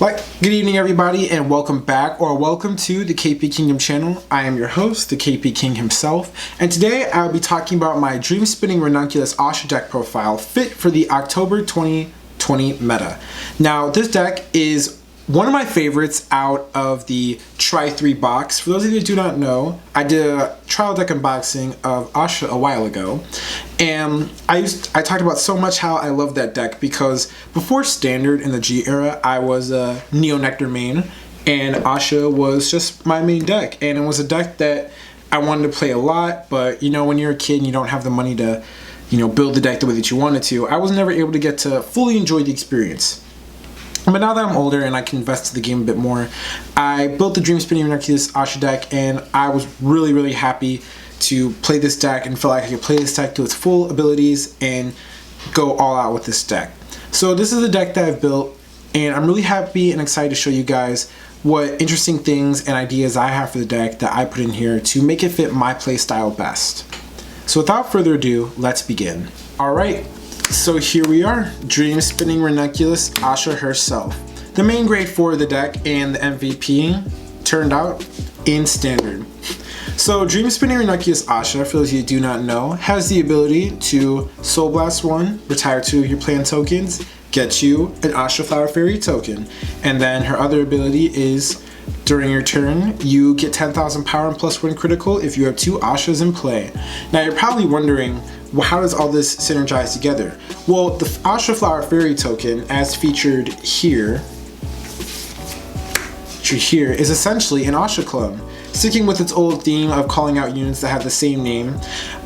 Good evening everybody and welcome back, or welcome to the KP Kingdom channel. I am your host, the KP King himself, and today I'll be talking about my Dream Spinning Ranunculus Ahsha deck profile fit for the October 2020 meta. Now this deck is one of my favorites out of the Try 3 box. For those of you who do not know, I did a trial deck unboxing of Ahsha a while ago, and I talked about so much how I love that deck because before Standard in the G era, I was a Neo-Nectar main, and Ahsha was just my main deck, and it was a deck that I wanted to play a lot, but you know, when you're a kid and you don't have the money to, build the deck the way that you wanted to, I was never able to get to fully enjoy the experience. But now that I'm older and I can invest in the game a bit more, I built the Dream Spinning Ranunculus Ahsha deck, and I was really happy to play this deck and feel like I could play this deck to its full abilities and go all out with this deck. So this is the deck that I've built, and I'm really happy and excited to show you guys what interesting things and ideas I have for the deck that I put in here to make it fit my play style best. So without further ado, let's begin. Alright. So here we are, Dream Spinning Ranunculus Ahsha herself. The main grade for the deck and the MVP turned out in Standard. So Dream Spinning Ranunculus Ahsha, for those of you who do not know, has the ability to Soul Blast 1, retire 2 of your plan tokens, get you an Ahsha Flower Fairy token, and then her other ability is during your turn, you get 10,000 power and +1 critical if you have 2 Ahshas in play. Now you're probably wondering, well, how does all this synergize together? Well, the Ahsha Flower Fairy token, as featured here, is essentially an Ahsha clone. Sticking with its old theme of calling out units that have the same name,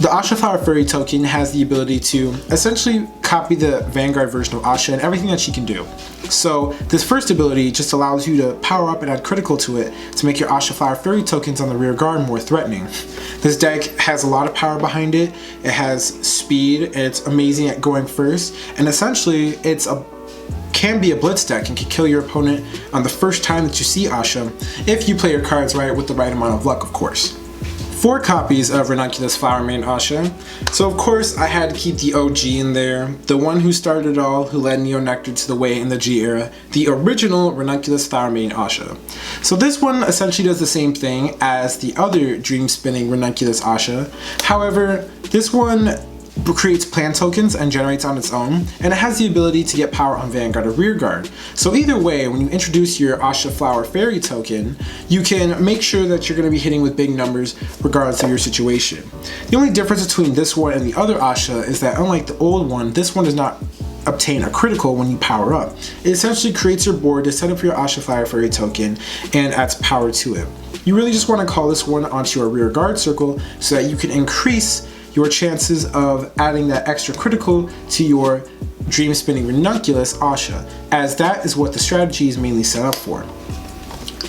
the Ahsha Flower Fairy token has the ability to essentially copy the Vanguard version of Ahsha and everything that she can do. So this first ability just allows you to power up and add critical to it to make your Ahsha Flower Fairy tokens on the rear guard more threatening. This deck has a lot of power behind it, it has speed, it's amazing at going first, and essentially can be a blitz deck and can kill your opponent on the first time that you see Ahsha, if you play your cards right with the right amount of luck, of course. 4 copies of Ranunculus Flower Main Ahsha. So of course I had to keep the OG in there, the one who started it all, who led Neo-Nectar to the way in the G era, the original Ranunculus Flower Main Ahsha. So this one essentially does the same thing as the other Dream Spinning Ranunculus Ahsha. However, this one creates plan tokens and generates on its own, and it has the ability to get power on Vanguard or Rear Guard. So either way, when you introduce your Ahsha Flower Fairy token, you can make sure that you're going to be hitting with big numbers regardless of your situation. The only difference between this one and the other Ahsha is that unlike the old one, this one does not obtain a critical when you power up. It essentially creates your board to set up your Ahsha Flower Fairy token and adds power to it. You really just want to call this one onto your Rear Guard circle so that you can increase your chances of adding that extra critical to your Dream Spinning Ranunculus Ahsha, as that is what the strategy is mainly set up for.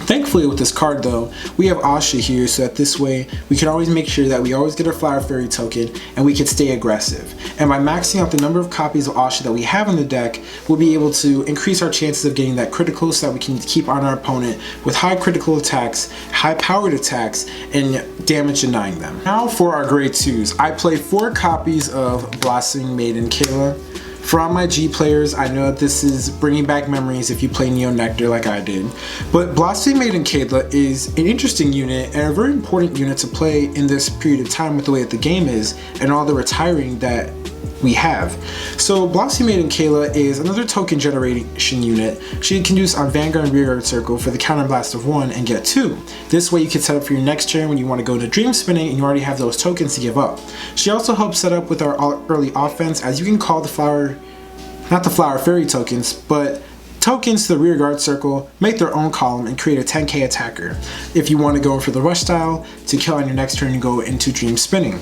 Thankfully with this card though, we have Ahsha here so that this way we can always make sure that we always get our Flower Fairy token and we can stay aggressive. And by maxing out the number of copies of Ahsha that we have in the deck, we'll be able to increase our chances of getting that critical so that we can keep on our opponent with high critical attacks, high powered attacks, and damage denying them. Now for our grade 2s, I play 4 copies of Bloxy, Maiden, Kayla. For all my G players, I know that this is bringing back memories if you play Neo-Nectar like I did, but Bloxy, Maiden, Kayla is an interesting unit and a very important unit to play in this period of time with the way that the game is and all the retiring that we have. So Bloxy, Maiden, Kayla is another token generation unit. She can use on Vanguard and Rear Guard circle for the counter blast of 1 and get 2. This way you can set up for your next turn when you want to go into Dream Spinning and you already have those tokens to give up. She also helps set up with our early offense, as you can call not the Flower Fairy tokens, but tokens to the Rear Guard circle, make their own column, and create a 10k attacker if you want to go in for the rush style to kill on your next turn and go into Dream Spinning.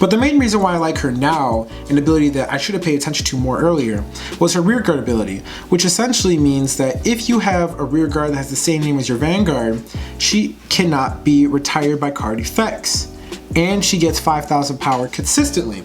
But the main reason why I like her now, an ability that I should have paid attention to more earlier, was her Rear Guard ability, which essentially means that if you have a Rear Guard that has the same name as your Vanguard, she cannot be retired by card effects, and she gets 5,000 power consistently.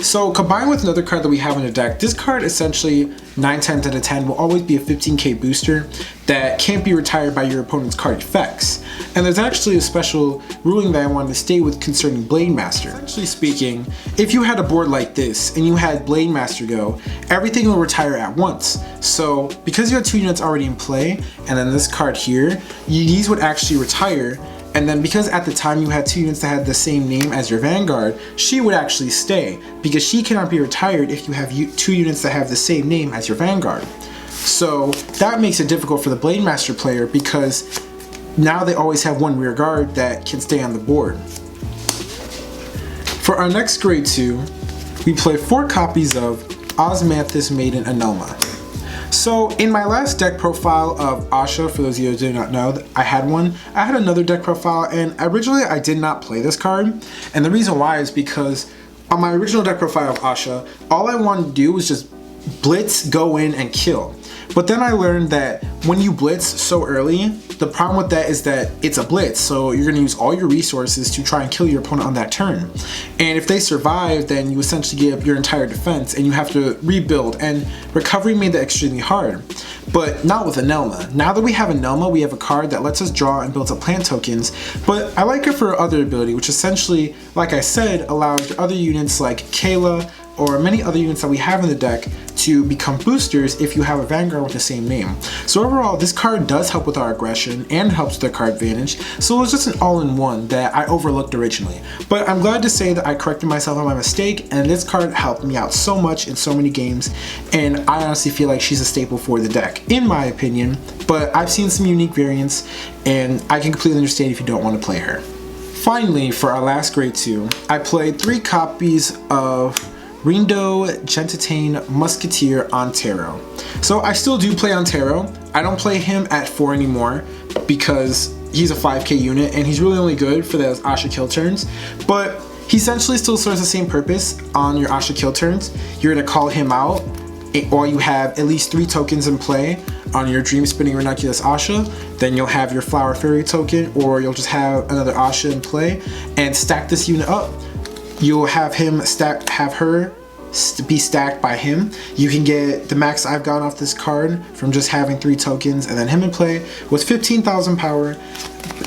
So combined with another card that we have in the deck, this card essentially 9 times out of 10 will always be a 15k booster that can't be retired by your opponent's card effects. And there's actually a special ruling that I wanted to stay with concerning Blademaster. Essentially speaking, if you had a board like this and you had Blademaster go, everything will retire at once. So because you had 2 units already in play, and then this card here, these would actually retire. And then because at the time you had 2 units that had the same name as your Vanguard, she would actually stay, because she cannot be retired if you have 2 units that have the same name as your Vanguard. So that makes it difficult for the Blademaster player, because now they always have 1 rear guard that can stay on the board. For our next grade 2, we play 4 copies of Osmanthus, Maiden, Anoma. So in my last deck profile of Ahsha, for those of you who do not know, I had one. I had another deck profile, and originally I did not play this card. And the reason why is because on my original deck profile of Ahsha, all I wanted to do was just blitz, go in, and kill. But then I learned that when you blitz so early, the problem with that is that it's a blitz, so you're going to use all your resources to try and kill your opponent on that turn. And if they survive, then you essentially give up your entire defense and you have to rebuild, and recovery made that extremely hard. But not with Anoma. Now that we have Anoma, we have a card that lets us draw and build up plant tokens, but I like it for other ability, which essentially, like I said, allows your other units like Kayla or many other units that we have in the deck to become boosters if you have a Vanguard with the same name. So overall, this card does help with our aggression and helps with our card advantage, so it was just an all-in-one that I overlooked originally. But I'm glad to say that I corrected myself on my mistake, and this card helped me out so much in so many games, and I honestly feel like she's a staple for the deck, in my opinion. But I've seen some unique variants, and I can completely understand if you don't want to play her. Finally, for our last grade 2, I played 3 copies of Rindo Gentitane Musketeer on Tarot. So I still do play on Tarot. I don't play him at 4 anymore because he's a 5k unit and he's really only good for those Ahsha kill turns. But he essentially still serves the same purpose on your Ahsha kill turns. You're going to call him out while you have at least 3 tokens in play on your Spinning Ranunculus Ahsha. Then you'll have your Flower Fairy token, or you'll just have another Ahsha in play and stack this unit up. You'll have her be stacked by him. You can get the max I've gotten off this card from just having 3 tokens and then him in play with 15,000 power,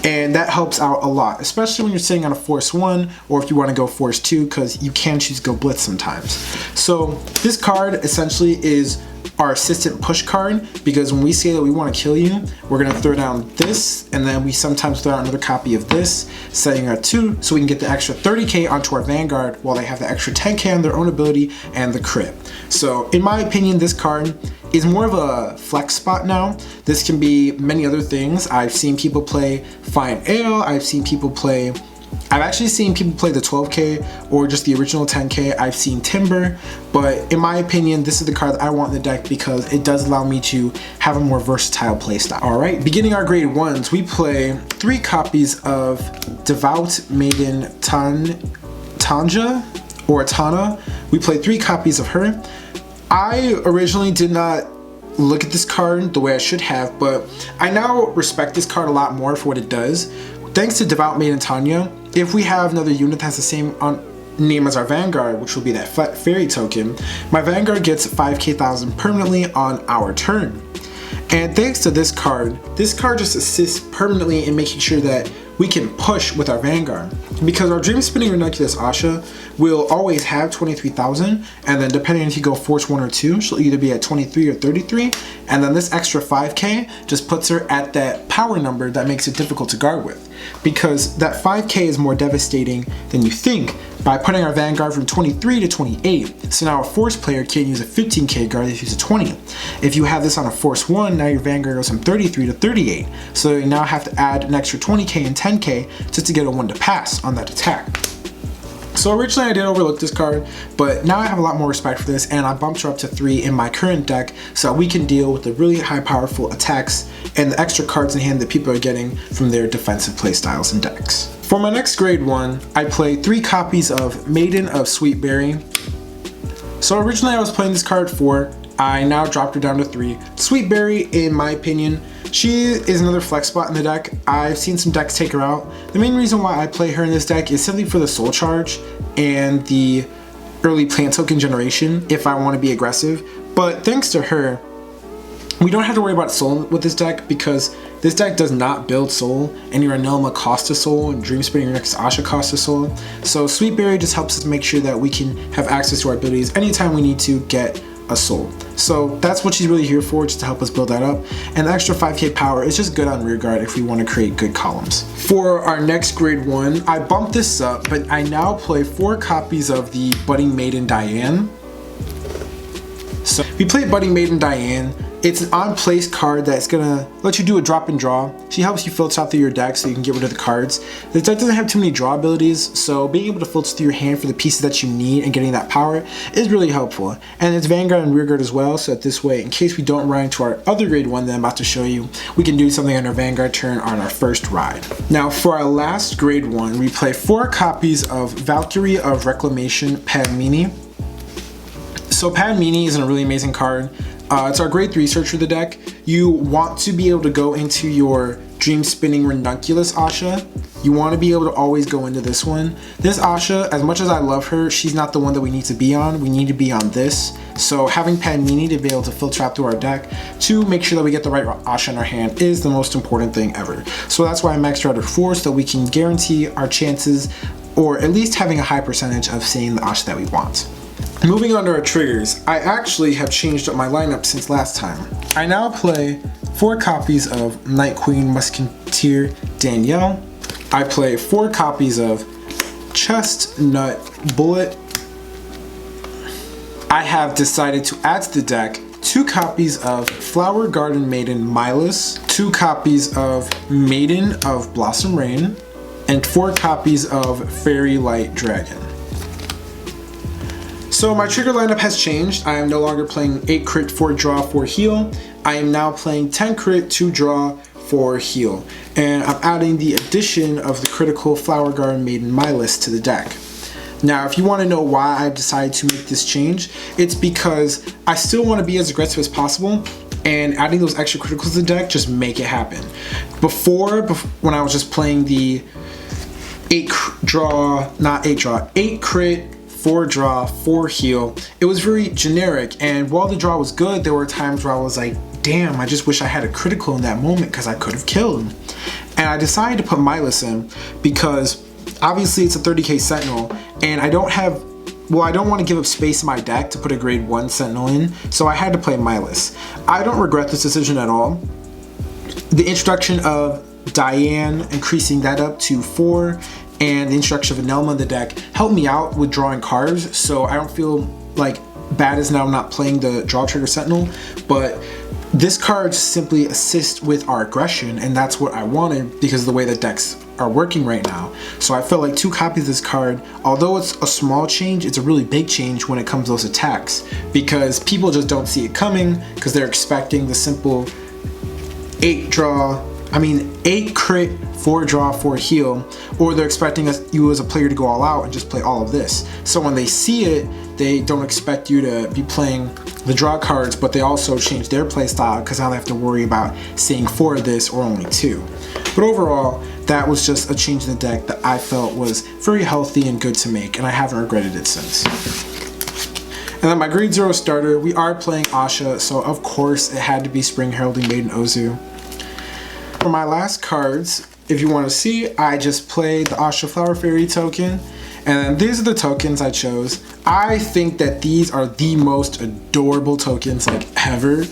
and that helps out a lot, especially when you're sitting on a Force 1 or if you want to go Force 2, because you can choose to go Blitz sometimes. So this card essentially is our assistant push card, because when we say that we want to kill you, we're going to throw down this, and then we sometimes throw out another copy of this, setting our 2 so we can get the extra 30k onto our Vanguard while they have the extra 10k on their own ability and the crit. So in my opinion, this card is more of a flex spot now. This can be many other things. I've seen people play Fine Ale, I've actually seen people play the 12k or just the original 10k. I've seen Timber, but in my opinion, this is the card that I want in the deck because it does allow me to have a more versatile playstyle. Alright, beginning our grade 1s, we play 3 copies of Devout Maiden Tanja or Tana. We play 3 copies of her. I originally did not look at this card the way I should have, but I now respect this card a lot more for what it does. Thanks to Devout Maiden Tanya, if we have another unit that has the same name as our Vanguard, which will be that fairy token, my Vanguard gets 5,000 permanently on our turn. And thanks to this card just assists permanently in making sure that we can push with our Vanguard, because our Spinning Ranunculus Ahsha will always have 23,000, and then depending on if you go Force 1 or 2, she'll either be at 23 or 33, and then this extra 5k just puts her at that power number that makes it difficult to guard with, because that 5k is more devastating than you think by putting our Vanguard from 23 to 28. So now a Force player can use a 15k guard if you use a 20. If you have this on a Force 1, now your Vanguard goes from 33 to 38. So you now have to add an extra 20k and 10k just to get a 1 to pass on that attack. So originally I did overlook this card, but now I have a lot more respect for this, and I bumped her up to 3 in my current deck so we can deal with the really high powerful attacks and the extra cards in hand that people are getting from their defensive playstyles and decks. For my next grade 1, I play 3 copies of Maiden of Sweetberry. So originally I was playing this card 4, I now dropped her down to 3. Sweetberry, in my opinion, she is another flex spot in the deck. I've seen some decks take her out. The main reason why I play her in this deck is simply for the soul charge and the early plant token generation if I want to be aggressive. But thanks to her, we don't have to worry about soul with this deck because this deck does not build soul, and your Anoma costs a soul, and Dream Spinning Ranunculus Ahsha costs a soul. So Sweet Berry just helps us make sure that we can have access to our abilities anytime we need to get a soul. So that's what she's really here for, just to help us build that up. And the extra 5k power is just good on rearguard if we want to create good columns. For our next grade 1, I bumped this up, but I now play 4 copies of the Budding Maiden Diane. So we play Budding Maiden Diane. It's an on-place card that's gonna let you do a drop and draw. She helps you filter out through your deck so you can get rid of the cards. This deck doesn't have too many draw abilities, so being able to filter through your hand for the pieces that you need and getting that power is really helpful. And it's Vanguard and Rearguard as well, so that this way, in case we don't run into our other grade 1 that I'm about to show you, we can do something on our Vanguard turn on our first ride. Now for our last grade 1, we play 4 copies of Valkyrie of Reclamation Padmini. So Padmini is a really amazing card. It's our grade 3 search for the deck. You want to be able to go into your Dream Spinning Ranunculus Ahsha. You want to be able to always go into this one. This Ahsha, as much as I love her, she's not the one that we need to be on. We need to be on this. So having Padmini to be able to filter out through our deck to make sure that we get the right Ahsha in our hand is the most important thing ever. So that's why I maxed her out at 4, so that we can guarantee our chances, or at least having a high percentage of seeing the Ahsha that we want. Moving on to our triggers, I actually have changed up my lineup since last time. I now play 4 copies of Night Queen Musketeer Danielle. I play 4 copies of Chestnut Bullet. I have decided to add to the deck 2 copies of Flower Garden Maiden Milas, 2 copies of Maiden of Blossom Rain, and 4 copies of Fairy Light Dragon. So my trigger lineup has changed. I am no longer playing 8 crit, 4 draw, 4 heal. I am now playing 10 crit, 2 draw, 4 heal. And I'm adding the addition of the critical Flower Garden Maiden Milas to the deck. Now, if you want to know why I decided to make this change, it's because I still want to be as aggressive as possible, and adding those extra criticals to the deck just make it happen. Before when I was just playing the 8 crit, 4 draw, 4 heal, it was very generic, and while the draw was good, there were times where I was like, damn, I just wish I had a critical in that moment because I could have killed him. And I decided to put Milas in because obviously it's a 30k Sentinel, and I don't want to give up space in my deck to put a grade 1 Sentinel in, so I had to play Milas. I don't regret this decision at all. The introduction of Diane, increasing that up to 4, and the introduction of Anoma in the deck helped me out with drawing cards, so I don't feel like bad as now I'm not playing the draw trigger Sentinel, but this card simply assists with our aggression, and that's what I wanted because of the way the decks are working right now. So I felt like 2 copies of this card, although it's a small change, it's a really big change when it comes to those attacks, because people just don't see it coming because they're expecting the simple 8 crit, 4 draw, 4 heal, or they're expecting you as a player to go all out and just play all of this. So when they see it, they don't expect you to be playing the draw cards, but they also change their play style because now they have to worry about seeing 4 of this or only 2. But overall, that was just a change in the deck that I felt was very healthy and good to make, and I haven't regretted it since. And then my grade 0 starter, we are playing Ahsha, so of course it had to be Spring Heralding Maiden Ozu. For my last cards, if you want to see, I just played the Ahsha Flower Fairy token, and these are the tokens I chose. I think that these are the most adorable tokens like ever.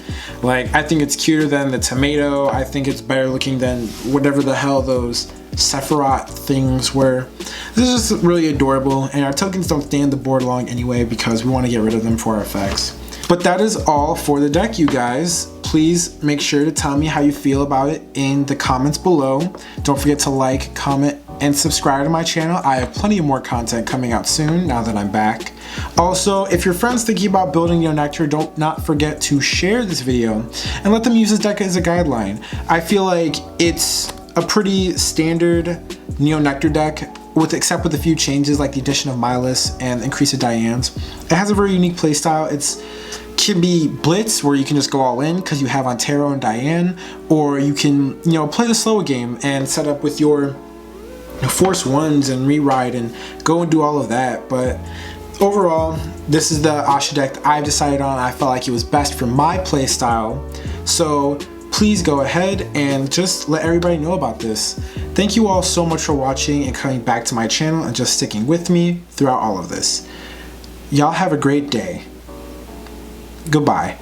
Like, I think it's cuter than the tomato. I think it's better looking than whatever the hell those Sephiroth things were. This is just really adorable, and our tokens don't stay on the board long anyway because we want to get rid of them for our effects. But that is all for the deck, you guys. Please make sure to tell me how you feel about it in the comments below. Don't forget to like, comment, and subscribe to my channel. I have plenty of more content coming out soon now that I'm back. Also, if your friend's thinking about building Neo-Nectar, don't not forget to share this video and let them use this deck as a guideline. I feel like it's a pretty standard Neo-Nectar deck, except with a few changes like the addition of Milas and increase of Diane's. It has a very unique playstyle. It can be Blitz, where you can just go all in because you have Antero and Diane, or you can, play the slow game and set up with your Force 1s and rewrite and go and do all of that. But overall, this is the Ahsha deck that I've decided on. I felt like it was best for my play style. So please go ahead and just let everybody know about this. Thank you all so much for watching and coming back to my channel and just sticking with me throughout all of this. Y'all have a great day. Goodbye.